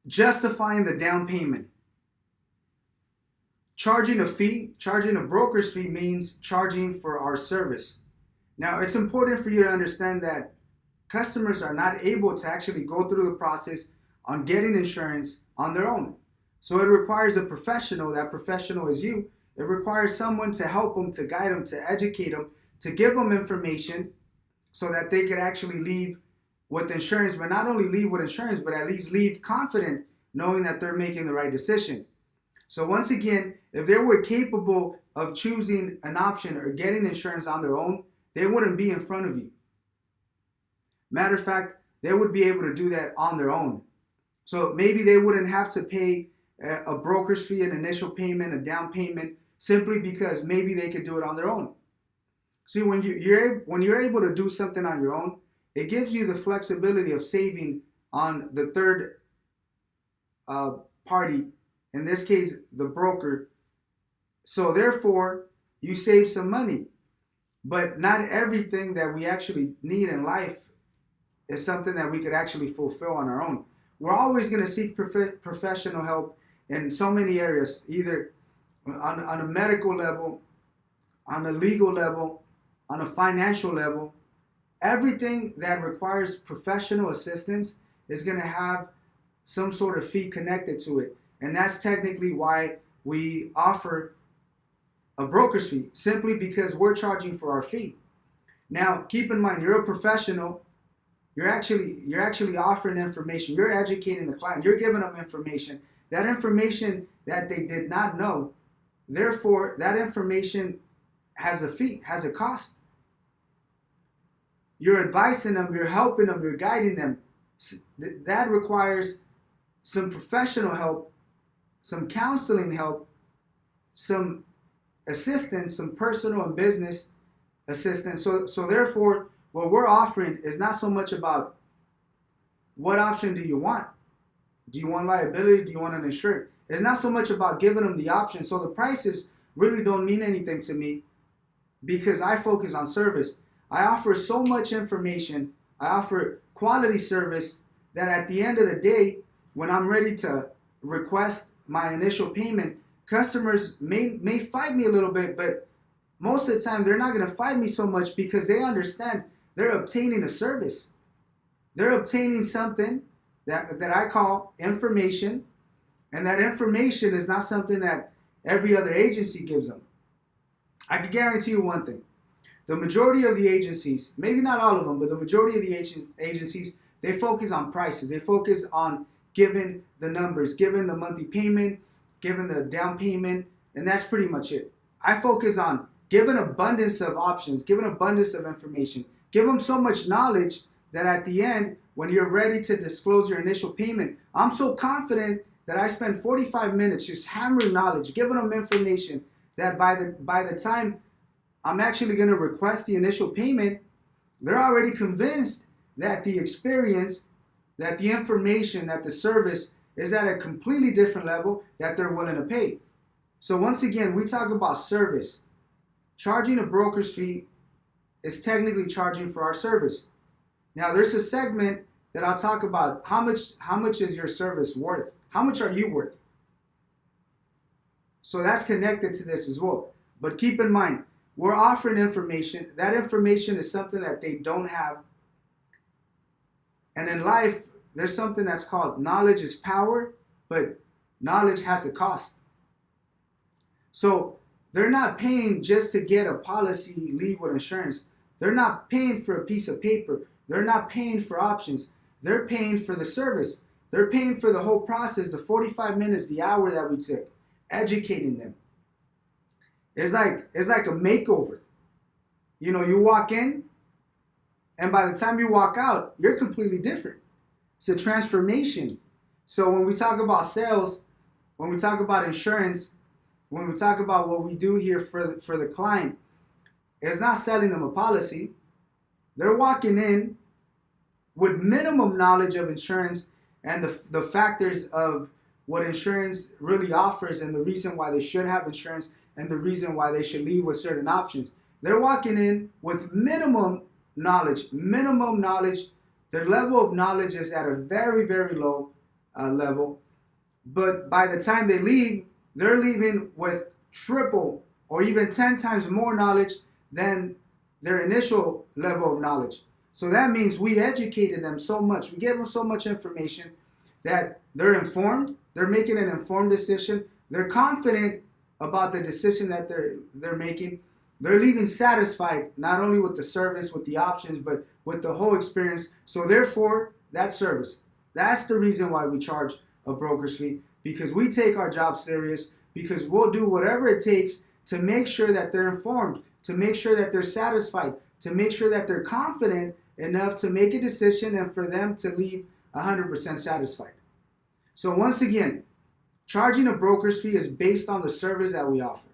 Justifying the down payment. Charging a fee, charging a broker's fee means charging for our service. Now, it's important for you to understand that customers are not able to actually go through the process on getting insurance on their own. So it requires a professional. That professional is you. It requires someone to help them, to guide them, to educate them, to give them information so that they could actually leave with insurance, but not only leave with insurance, but at least leave confident knowing that they're making the right decision. So once again, if they were capable of choosing an option or getting insurance on their own, they wouldn't be in front of you. Matter of fact, they would be able to do that on their own. So maybe they wouldn't have to pay a broker's fee, an initial payment, a down payment, simply because maybe they could do it on their own. See, when you're able to do something on your own, it gives you the flexibility of saving on the third party, in this case, the broker. So therefore, you save some money. But not everything that we actually need in life is something that we could actually fulfill on our own. We're always going to seek professional help in so many areas, either on a medical level, on a legal level, on a financial level. Everything that requires professional assistance is going to have some sort of fee connected to it. And that's technically why we offer a broker's fee, simply because we're charging for our fee. Now, keep in mind, you're a professional. You're actually offering information. You're educating the client. You're giving them information. That information that they did not know. Therefore, that information has a fee, has a cost. You're advising them, you're helping them, you're guiding them. That requires some professional help, some counseling help, some assistance, some personal and business assistance. So therefore, what we're offering is not so much about what option do you want. Do you want liability? Do you want an insured? It's not so much about giving them the option. So the prices really don't mean anything to me because I focus on service. I offer so much information. I offer quality service that at the end of the day, when I'm ready to request my initial payment, customers may fight me a little bit, but most of the time they're not going to fight me so much because they understand they're obtaining a service. They're obtaining something that I call information, and that information is not something that every other agency gives them. I can guarantee you one thing. The majority of the agencies, maybe not all of them, but the majority of the agencies, they focus on prices. They focus on giving the numbers, giving the monthly payment, giving the down payment, and that's pretty much it. I focus on giving abundance of options, giving abundance of information, give them so much knowledge that at the end, when you're ready to disclose your initial payment, I'm so confident that I spend 45 minutes just hammering knowledge, giving them information that by the time I'm actually going to request the initial payment, they're already convinced that the experience, that the information, that the service is at a completely different level that they're willing to pay. So once again, we talk about service. Charging a broker's fee is technically charging for our service. Now there's a segment that I'll talk about. How much is your service worth? How much are you worth? So that's connected to this as well. But keep in mind, we're offering information. That information is something that they don't have. And in life, there's something that's called knowledge is power, but knowledge has a cost. So they're not paying just to get a policy leave with insurance. They're not paying for a piece of paper. They're not paying for options. They're paying for the service. They're paying for the whole process, the 45 minutes, the hour that we took, educating them. It's like a makeover. You know, you walk in, and by the time you walk out, you're completely different. It's a transformation. So when we talk about sales, when we talk about insurance, when we talk about what we do here for the client, it's not selling them a policy. They're walking in with minimum knowledge of insurance and the factors of what insurance really offers and the reason why they should have insurance and the reason why they should leave with certain options. They're walking in with minimum knowledge. Their level of knowledge is at a very, very low. level. But by the time they leave, they're leaving with triple or even 10 times more knowledge than their initial level of knowledge. So that means we educated them so much. We gave them so much information that they're informed. They're making an informed decision. They're confident about the decision that they're making. They're leaving satisfied not only with the service, with the options, but with the whole experience. So therefore, that service. That's the reason why we charge a broker's fee, because we take our job serious, because we'll do whatever it takes to make sure that they're informed, to make sure that they're satisfied, to make sure that they're confident enough to make a decision and for them to leave 100% satisfied. So once again, charging a broker's fee is based on the service that we offer.